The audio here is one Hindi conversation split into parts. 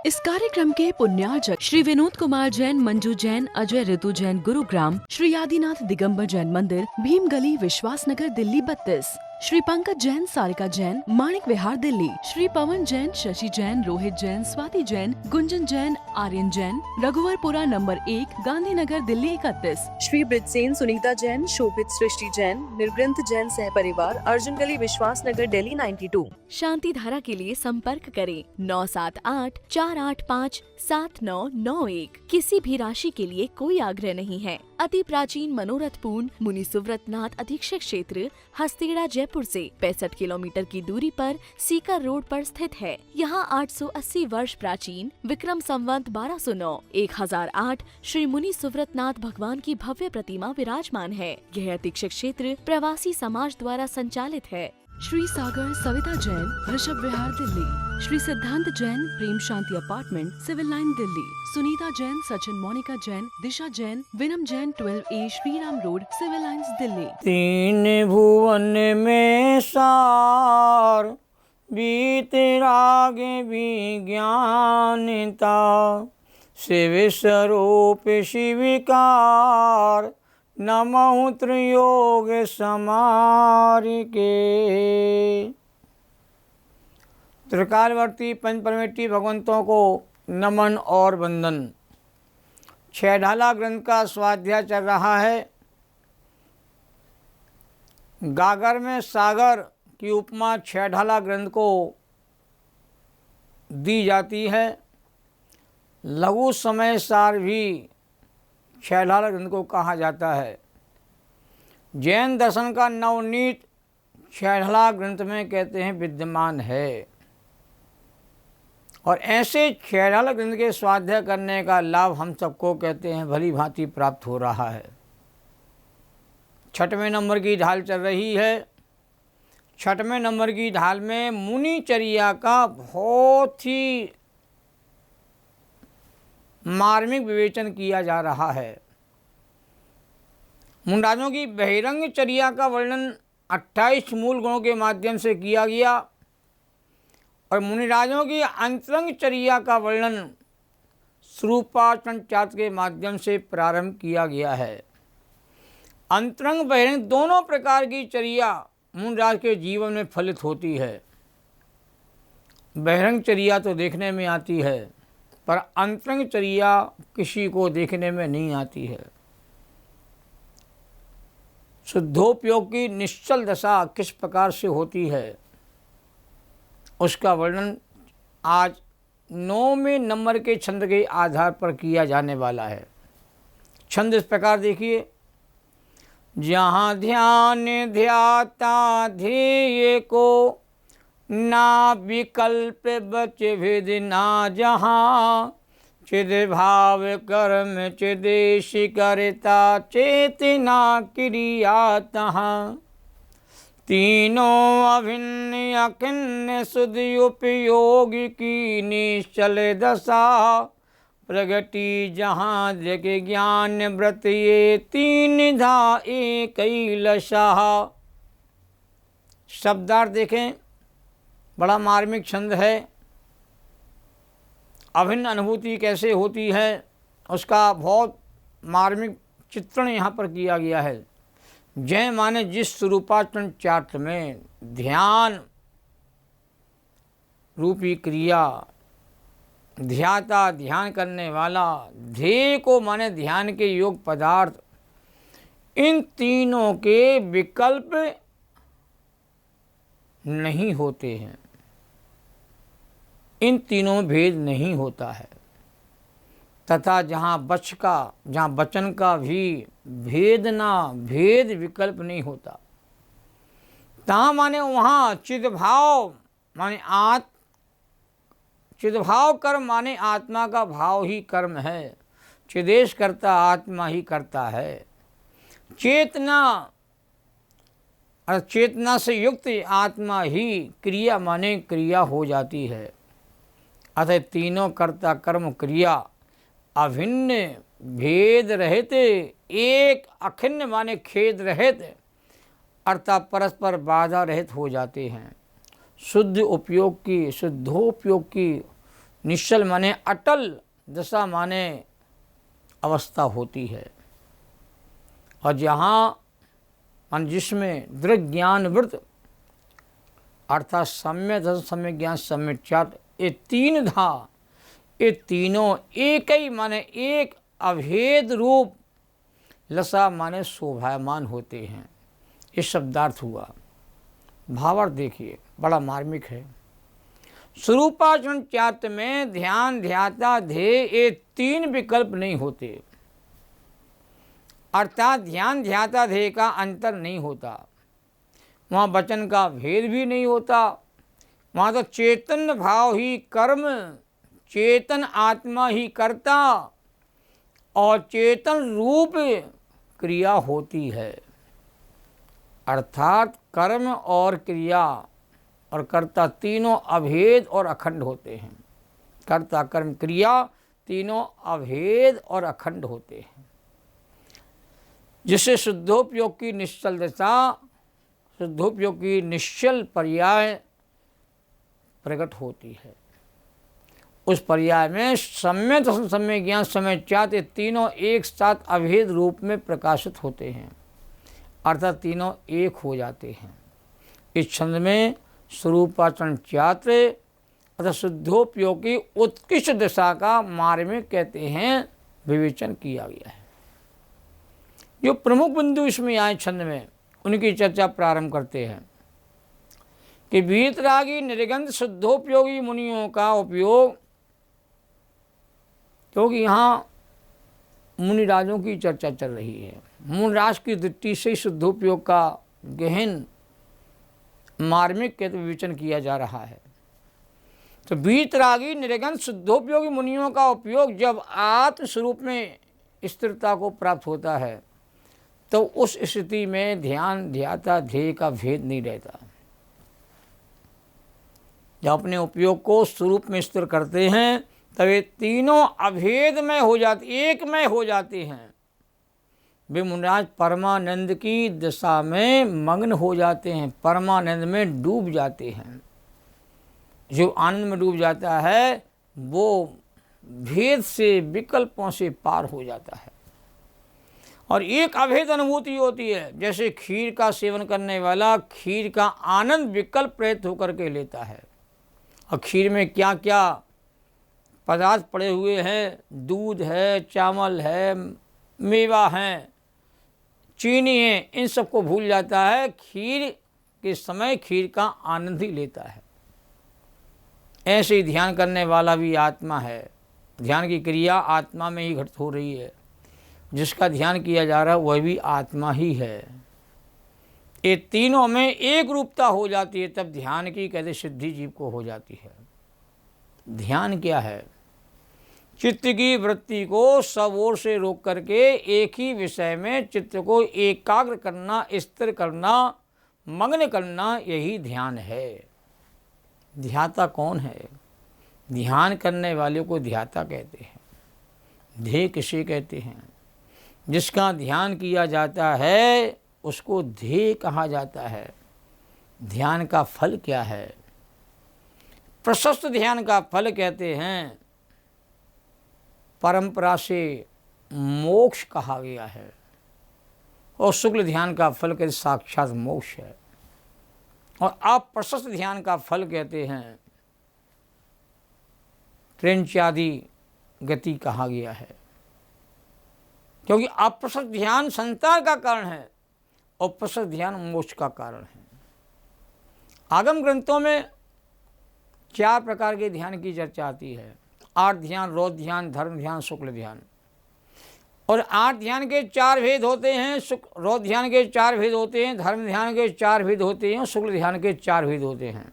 इस कार्यक्रम के पुण्यार्चक श्री विनोद कुमार जैन, मंजू जैन, अजय ऋतु जैन, गुरुग्राम, श्री आदिनाथ दिगंबर जैन मंदिर, भीम गली, विश्वासनगर, दिल्ली 32, श्री पंकज जैन, सारिका जैन, माणिक विहार, दिल्ली, श्री पवन जैन, शशि जैन, रोहित जैन, स्वाति जैन, गुंजन जैन, आर्यन जैन, रघुवरपुरा नंबर 1, गांधीनगर, दिल्ली 31, श्री ब्रिजसेन, सुनीता जैन, शोभित, सृष्टि जैन, निर्ग्रंथ जैन सह परिवार, अर्जुन गली, विश्वासनगर, दिल्ली 92। शांति धारा के लिए संपर्क करें 978-485-7991। किसी भी राशि के लिए कोई आग्रह नहीं है। अति प्राचीन मनोरथपूर्ण मुनि सुव्रतनाथ अधीक्षक क्षेत्र हस्तेड़ा जयपुर से 65 किलोमीटर की दूरी पर सीकर रोड पर स्थित है। यहाँ 880 वर्ष प्राचीन विक्रम संवत 1209 1008 श्री मुनि सुव्रतनाथ भगवान की भव्य प्रतिमा विराजमान है। यह अधीक्षक क्षेत्र प्रवासी समाज द्वारा संचालित है। श्री सागर सविता जैन, ऋषभ विहार, Delhi, Shri Siddhant Jain, Prem Shanti apartment, civil line, Delhi, Sunita Jain, Sachin, Monika Jain, Disha Jain, Vinam Jain, 12A Shriram road, civil lines, Delhi. तीन भुवन में सार बीते राग विज्ञानता, शिव स्वरूप शिविकार, नमः त्रियोग समारिके। त्रिकालवर्ती पंचपरमेष्ठी भगवंतों को नमन और वंदन। छह ढाला ग्रंथ का स्वाध्याय चल रहा है। गागर में सागर की उपमा छह ढाला ग्रंथ को दी जाती है। लघु समय सार भी छह ढाला ग्रंथ को कहा जाता है। जैन दर्शन का नवनीत छह ढाला ग्रंथ में कहते हैं विद्यमान है। और ऐसे छह ढाला ग्रंथ के स्वाध्याय करने का लाभ हम सबको कहते हैं भली भांति प्राप्त हो रहा है। 6वें नंबर की ढाल चल रही है। 6वें नंबर की ढाल में मुनिचर्या का बहुत ही मार्मिक विवेचन किया जा रहा है। मुंडाजों की बहिरंग चर्या का वर्णन 28 मूल गुणों के माध्यम से किया गया और मुनिराजों की अंतरंग चर्या का वर्णन स्वरूपाचरण चार्ट के माध्यम से प्रारंभ किया गया है। अंतरंग बहिरंग दोनों प्रकार की चर्या मुनिराज के जीवन में फलित होती है। बहिरंग चर्या तो देखने में आती है पर अंतरंग चर्या किसी को देखने में नहीं आती है। शुद्धोपयोग की निश्चल दशा किस प्रकार से होती है उसका वर्णन आज 9वें नंबर के छंद के आधार पर किया जाने वाला है। छंद इस प्रकार देखिए। जहाँ ध्यान ध्याता ध्येय को, ना विकल्प बच भेद ना जहाँ, चिद भाव कर्म चिदेश करता, चेतना क्रिया तहाँ। तीनों अभिन्न अखिन्न शुद्ध उपयोग की निश्चल दशा, प्रगति जहाँ जग ज्ञान व्रत ये तीन धा एक लशा। शब्दार्थ देखें, बड़ा मार्मिक छंद है। अभिन्न अनुभूति कैसे होती है उसका बहुत मार्मिक चित्रण यहाँ पर किया गया है। जय माने जिस स्वरूपाचरण चार्ट में ध्यान रूपी क्रिया, ध्याता ध्यान करने वाला, ध्येय को माने ध्यान के योग पदार्थ, इन तीनों के विकल्प नहीं होते हैं। इन तीनों में भेद नहीं होता है तथा जहाँ वचन का भी भेद विकल्प नहीं होता, तहाँ माने वहाँ चिद्भाव माने चिद्भाव कर्म माने आत्मा का भाव ही कर्म है। चिदेश करता आत्मा ही करता है। चेतना से युक्त आत्मा ही क्रिया माने क्रिया हो जाती है। अतः तीनों कर्ता कर्म क्रिया अभिन्न भेद रहित, एक अखिन्न माने खेद रहित अर्थात परस्पर बाधा रहित हो जाते हैं। शुद्धोपयोग की निश्चल माने अटल, दशा माने अवस्था होती है। और जहाँ जिसमें दृढ़ ज्ञान वृत्त अर्थात सम्यक दर्शन, सम्यक ज्ञान, सम्यक चात, ये तीन था, ये तीनों एक ही माने एक अभेद रूप लसा माने शोभायमान होते हैं। ये शब्दार्थ हुआ। भावार्थ देखिए, बड़ा मार्मिक है। स्वरूपाचरण चात में ध्यान, ध्याता, ध्येय ये तीन विकल्प नहीं होते, अर्थात ध्यान, ध्याता, ध्येय का अंतर नहीं होता। वहाँ वचन का भेद भी नहीं होता। वहाँ तो चेतन भाव ही कर्म, चेतन आत्मा ही कर्ता और चेतन रूप क्रिया होती है। अर्थात कर्म और क्रिया और कर्ता तीनों अभेद और अखंड होते हैं। कर्ता, कर्म, क्रिया तीनों अभेद और अखंड होते हैं, जिससे शुद्धोपयोग की निश्चल दशा, शुद्धोपयोग की निश्चल पर्याय प्रकट होती है। उस पर्याय में सम्यक दर्शन, सम्यक ज्ञान, सम्यक चात ये तीनों एक साथ अभेद रूप में प्रकाशित होते हैं, अर्थात तीनों एक हो जाते हैं। इस छंद में स्वरूपाचरण चात अर्थात शुद्धोपयोग की उत्कृष्ट दशा का मार्मिक कहते हैं विवेचन किया गया है। जो प्रमुख बिंदु इसमें आए छंद में, उनकी चर्चा प्रारंभ करते हैं कि वीतरागी निर्गंध शुद्धोपयोगी मुनियों का उपयोग, क्योंकि यहाँ मुनिराजों की चर्चा चल रही है। मुनिराज की दृष्टि से शुद्धोपयोग का गहन मार्मिक के विवेचन किया जा रहा है। तो वीतरागी निर्गंध शुद्धोपयोगी मुनियों का उपयोग जब आत्मस्वरूप में स्थिरता को प्राप्त होता है, तो उस स्थिति में ध्यान, ध्याता, ध्येय का भेद नहीं रहता। जब अपने उपयोग को स्वरूप में स्थिर करते हैं, तब ये तीनों अभेद में हो जाते, एक में हो जाते हैं। वे मुनिराज परमानंद की दशा में मग्न हो जाते हैं, परमानंद में डूब जाते हैं। जो आनंद में डूब जाता है वो भेद से, विकल्पों से पार हो जाता है और एक अभेद अनुभूति होती है। जैसे खीर का सेवन करने वाला खीर का आनंद विकल्प रहित होकर के लेता है, और खीर में क्या क्या पदार्थ पड़े हुए हैं, दूध है, चावल है, मेवा है, चीनी है, इन सबको भूल जाता है। खीर के समय खीर का आनंद ही लेता है। ऐसे ही ध्यान करने वाला भी आत्मा है। ध्यान की क्रिया आत्मा में ही घटित हो रही है। जिसका ध्यान किया जा रहा है वह भी आत्मा ही है। ये तीनों में एक रूपता हो जाती है, तब ध्यान की कहते सिद्धि जीव को हो जाती है। ध्यान क्या है? चित्त की वृत्ति को सब ओर से रोक करके एक ही विषय में चित्त को एकाग्र करना, स्थिर करना, मग्न करना, यही ध्यान है। ध्याता कौन है? ध्यान करने वाले को ध्याता कहते हैं। ध्येय किसे कहते हैं? जिसका ध्यान किया जाता है उसको ध्येय कहा जाता है। ध्यान का फल क्या है? प्रशस्त ध्यान का फल कहते हैं परंपरा से मोक्ष कहा गया है, और शुक्ल ध्यान का फल कहते साक्षात मोक्ष है, और अप्रशस्त ध्यान का फल कहते हैं त्रिंचादि गति कहा गया है। क्योंकि अप्रशस्त ध्यान संसार का कारण है और प्रशस्त ध्यान मोक्ष का कारण है। आगम ग्रंथों में 4 प्रकार के ध्यान की चर्चा आती है। 8 ध्यान, रौद्र ध्यान, धर्म ध्यान, शुक्ल ध्यान। और 8 ध्यान के 4 भेद होते हैं। रौद्र ध्यान के 4 भेद होते हैं, धर्म ध्यान के 4 भेद होते हैं, और शुक्ल ध्यान के 4 भेद होते हैं।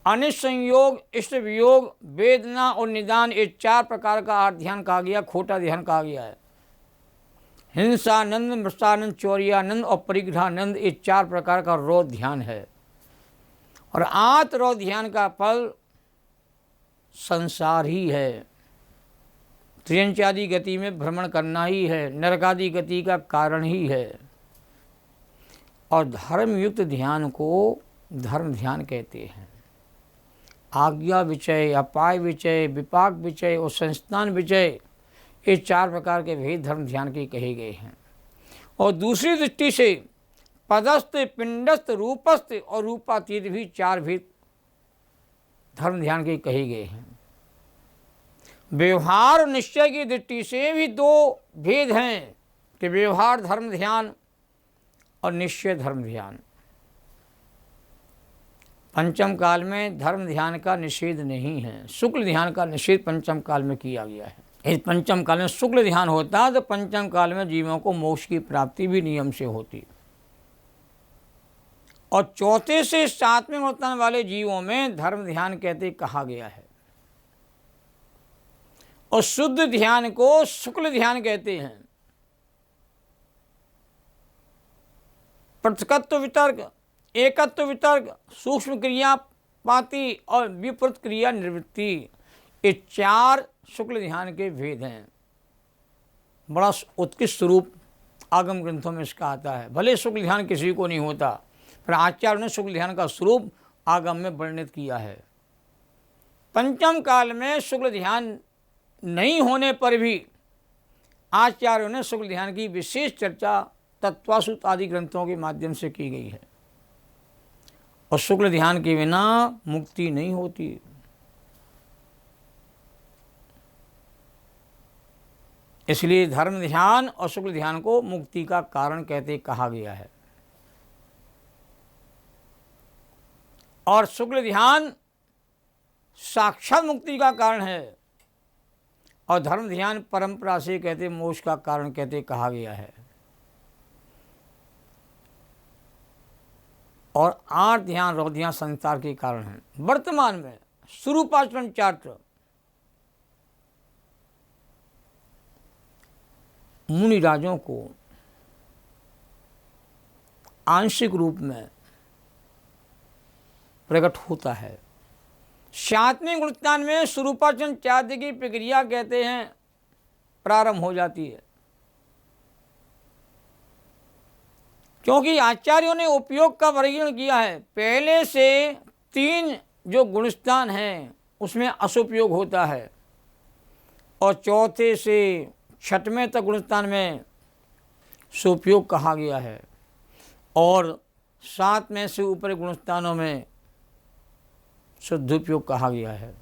अनिष्ट संयोग, इष्ट वियोग, वेदना और निदान, ये 4 प्रकार का 8 ध्यान कहा गया, खोटा ध्यान कहा गया है। हिंसानंद, मृषानंद, चौर्यानंद और परिग्रहानंद, ये 4 प्रकार का रौद्र ध्यान है। और 8 रौद्र ध्यान का फल संसार ही है। त्रियंचादि गति में भ्रमण करना ही है, नरकादि गति का कारण ही है। और धर्मयुक्त ध्यान को धर्म ध्यान कहते हैं। आज्ञा विचय, अपाय विचय, विपाक विचय और संस्थान विचय, ये 4 प्रकार के भेद धर्म ध्यान के कहे गए हैं। और दूसरी दृष्टि से पदस्थ, पिंडस्थ, रूपस्थ और रूपातीत भी 4 भेद धर्म ध्यान के कहे गए हैं। व्यवहार और निश्चय की दृष्टि से भी 2 भेद हैं कि व्यवहार धर्म ध्यान और निश्चय धर्म ध्यान। पंचम काल में धर्म ध्यान का निषेध नहीं है, शुक्ल ध्यान का निषेध पंचम काल में किया गया है। इस पंचम काल में शुक्ल ध्यान होता तो पंचम काल में जीवों को मोक्ष की प्राप्ति भी नियम से होती। और 4 से 7वें वर्तन वाले जीवों में धर्म ध्यान कहते कहा गया है। और शुद्ध ध्यान को शुक्ल ध्यान कहते हैं। पृथकत्व वितर्क, एकत्व वितर्क, सूक्ष्म क्रिया पाती और विपरीत क्रिया निवृत्ति, ये 4 शुक्ल ध्यान के भेद हैं। बड़ा उत्कृष्ट स्वरूप आगम ग्रंथों में इसका आता है। भले शुक्ल ध्यान किसी को नहीं होता, पर आचार्य ने शुक्ल ध्यान का स्वरूप आगम में वर्णित किया है। पंचम काल में शुक्ल ध्यान नहीं होने पर भी आचार्यों ने शुक्ल ध्यान की विशेष चर्चा तत्वासुत आदि ग्रंथों के माध्यम से की गई है। और शुक्ल ध्यान के बिना मुक्ति नहीं होती। इसलिए धर्म ध्यान और शुक्ल ध्यान को मुक्ति का कारण कहते कहा गया है। और शुक्ल ध्यान साक्षात मुक्ति का कारण है और धर्म ध्यान परंपरा से कहते मोक्ष का कारण कहते कहा गया है। और 8 ध्यान रौधियां संसार के कारण हैं। वर्तमान में स्वरूपाचरण चार्ट मुनिराजों को आंशिक रूप में प्रकट होता है। 7वें गुणस्थान में स्वरूपाचरण चार्ट की प्रक्रिया कहते हैं प्रारंभ हो जाती है। क्योंकि आचार्यों ने उपयोग का वर्गीकरण किया है। पहले से 3 जो गुणस्थान हैं उसमें असुपयोग होता है और 4थे से 6वें तक गुणस्थान में सुपयोग कहा गया है और 7 में से ऊपर गुणस्थानों में शुद्धोपयोग कहा गया है।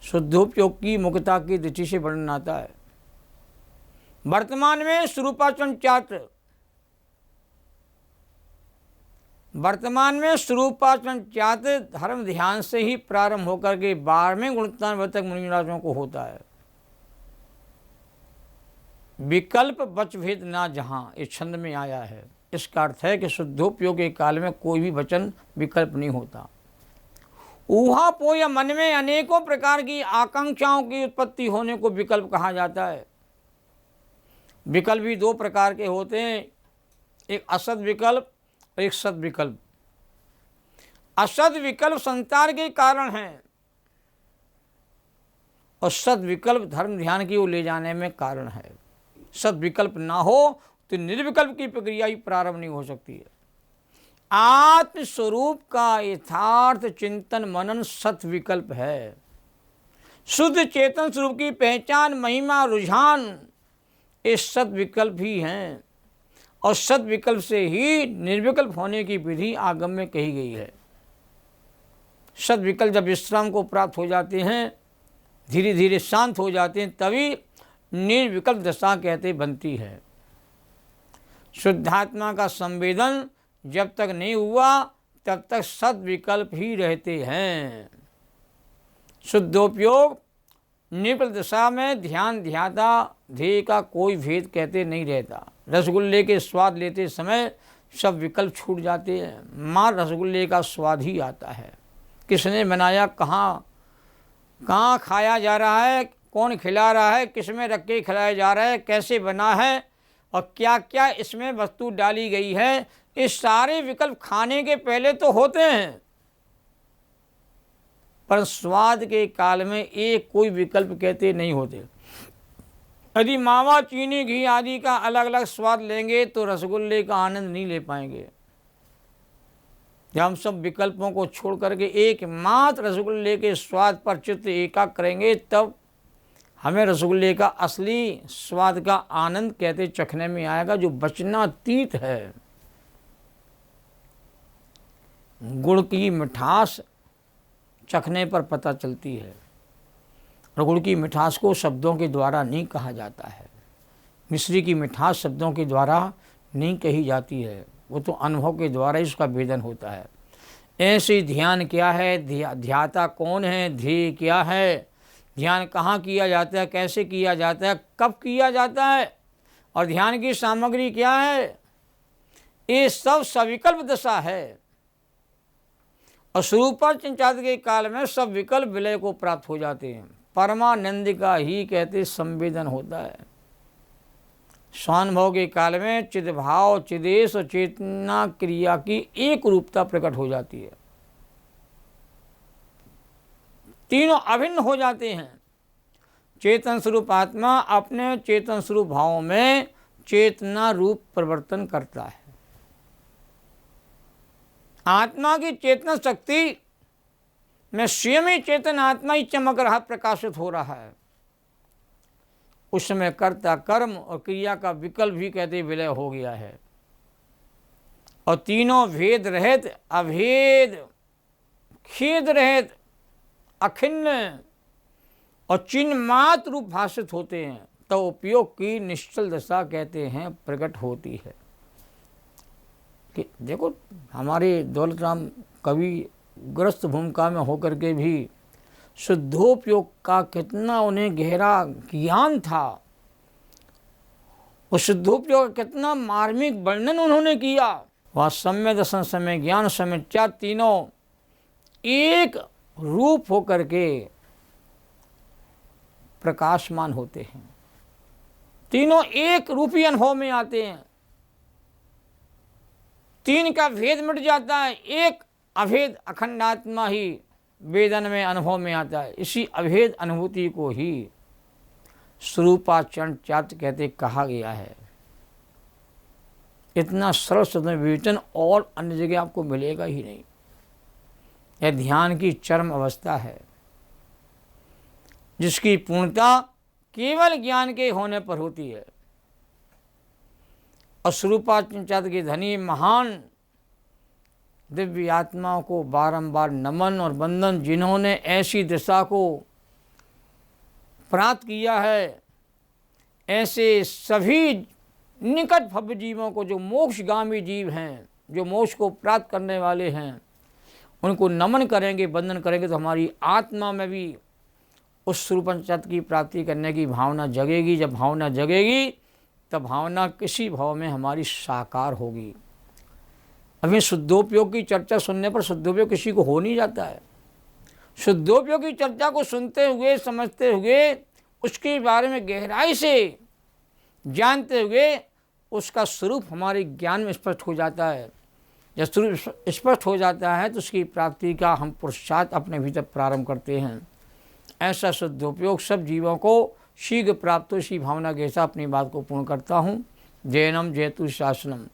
शुद्धोपयोग की मुक्तता की दृष्टि से वर्णन आता है। वर्तमान में स्वरूपाचरण चार्ट धर्म ध्यान से ही प्रारंभ होकर के 12वें गुणस्थान तक मुनिराजों को होता है। विकल्प वच भेद ना जहां, इस छंद में आया है। इसका अर्थ है कि शुद्धोपयोग के काल में कोई भी वचन विकल्प नहीं होता। ऊहापोह या मन में अनेकों प्रकार की आकांक्षाओं की उत्पत्ति होने को विकल्प कहा जाता है। विकल्प भी 2 प्रकार के होते हैं, एक असद विकल्प और एक सद विकल्प। असद विकल्प संसार के कारण है और सद विकल्प धर्म ध्यान की ओर ले जाने में कारण है। सद विकल्प ना हो तो निर्विकल्प की प्रक्रिया ही प्रारंभ नहीं हो सकती है। आत्म स्वरूप का यथार्थ चिंतन मनन सत विकल्प है। शुद्ध चेतन स्वरूप की पहचान, महिमा, रुझान ये सत विकल्प ही हैं और सत विकल्प से ही निर्विकल्प होने की विधि आगम में कही गई है। सत विकल्प जब विश्राम को प्राप्त हो जाते हैं, धीरे धीरे शांत हो जाते हैं, तभी निर्विकल्प दशा कहते बनती है। शुद्धात्मा का संवेदन जब तक नहीं हुआ तब तक सद विकल्प ही रहते हैं। शुद्धोपयोग निर्विकल्प दशा में ध्यान ध्याता ध्येय का कोई भेद कहते नहीं रहता। रसगुल्ले के स्वाद लेते समय सब विकल्प छूट जाते हैं, मां रसगुल्ले का स्वाद ही आता है। किसने बनाया, कहाँ खाया जा रहा है, कौन खिला रहा है, किस में रख के खिलाया जा रहा है, कैसे बना है और क्या क्या इसमें वस्तु डाली गई है, इस सारे विकल्प खाने के पहले तो होते हैं, पर स्वाद के काल में एक कोई विकल्प कहते नहीं होते। यदि मावा, चीनी, घी आदि का अलग अलग स्वाद लेंगे तो रसगुल्ले का आनंद नहीं ले पाएंगे। जब हम सब विकल्पों को छोड़ करके एकमात्र रसगुल्ले के स्वाद पर चित्त एकाग्र करेंगे, तब हमें रसगुल्ले का असली स्वाद का आनंद कहते चखने में आएगा, जो वचनातीत है। गुड़ की मिठास चखने पर पता चलती है, और गुड़ की मिठास को शब्दों के द्वारा नहीं कहा जाता है। मिश्री की मिठास शब्दों के द्वारा नहीं कही जाती है, वो तो अनुभव के द्वारा इसका भेदन होता है। ऐसे ध्यान क्या है, ध्याता कौन है, ध्येय क्या है, ध्यान कहाँ किया जाता है, कैसे किया जाता है, कब किया जाता है, और ध्यान की सामग्री क्या है, ये सब सविकल्प दशा है। और स्वरूपाचिंत्य के काल में सब विकल्प विलय को प्राप्त हो जाते हैं। परमानंद का ही कहते संवेदन होता है। स्वानुभव के काल में चिद्भाव, चिदेश और चेतना क्रिया की एक रूपता प्रकट हो जाती है। तीनों अभिन्न हो जाते हैं। चेतन स्वरूप आत्मा अपने चेतन स्वरूप भाव में चेतना रूप परिवर्तन करता है। आत्मा की चेतन शक्ति में स्वयं ही चेतन आत्मा ही चमक रहा, प्रकाशित हो रहा है। उस समय कर्ता कर्म और क्रिया का विकल्प भी कहते विलय हो गया है, और तीनों भेद रहित, अभेद, खेद रहित, अखिन्न और चिन्ह मात्र रूप भाषित होते हैं। तो उपयोग की निश्चल दशा कहते हैं प्रकट होती है। कि देखो, हमारे दौलत राम कवि ग्रस्त भूमिका में होकर के भी शुद्धोपयोग का कितना उन्हें गहरा ज्ञान था, उस शुद्धोपयोग का कितना मार्मिक वर्णन उन्होंने किया। वह सम्य दर्शन, समय ज्ञान, समय चार, तीनों एक रूप होकर के प्रकाशमान होते हैं। तीनों एक रूपी अनुभव में आते हैं। तीन का भेद मिट जाता है, एक अभेद अखंड आत्मा ही वेदन में अनुभव में आता है। इसी अभेद अनुभूति को ही स्वरूपाचरण चार्ट कहते कहा गया है। इतना सरल शब्द में विवेचन और अन्य जगह आपको मिलेगा ही नहीं। यह ध्यान की चरम अवस्था है, जिसकी पूर्णता केवल ज्ञान के होने पर होती है। और स्वरूपाचरण के धनी महान दिव्य आत्माओं को बारंबार नमन और वंदन, जिन्होंने ऐसी दिशा को प्राप्त किया है। ऐसे सभी निकट भव्य जीवों को, जो मोक्षगामी जीव हैं, जो मोक्ष को प्राप्त करने वाले हैं, उनको नमन करेंगे, वंदन करेंगे, तो हमारी आत्मा में भी उस स्वरूपाचरण की प्राप्ति करने की भावना जगेगी। जब भावना जगेगी, तब भावना किसी भाव में हमारी साकार होगी। अभी शुद्धोपयोग की चर्चा सुनने पर शुद्धोपयोग किसी को हो नहीं जाता है। शुद्धोपयोग की चर्चा को सुनते हुए, समझते हुए, उसके बारे में गहराई से जानते हुए उसका स्वरूप हमारे ज्ञान में स्पष्ट हो जाता है। जब स्वरूप स्पष्ट हो जाता है तो उसकी प्राप्ति का हम पुरुषार्थ अपने भीतर प्रारंभ करते हैं। ऐसा शुद्धोपयोग सब जीवों को शीघ्र प्राप्त हो, इसी भावना के साथ अपनी बात को पूर्ण करता हूँ। जैनम जयतु शासनम।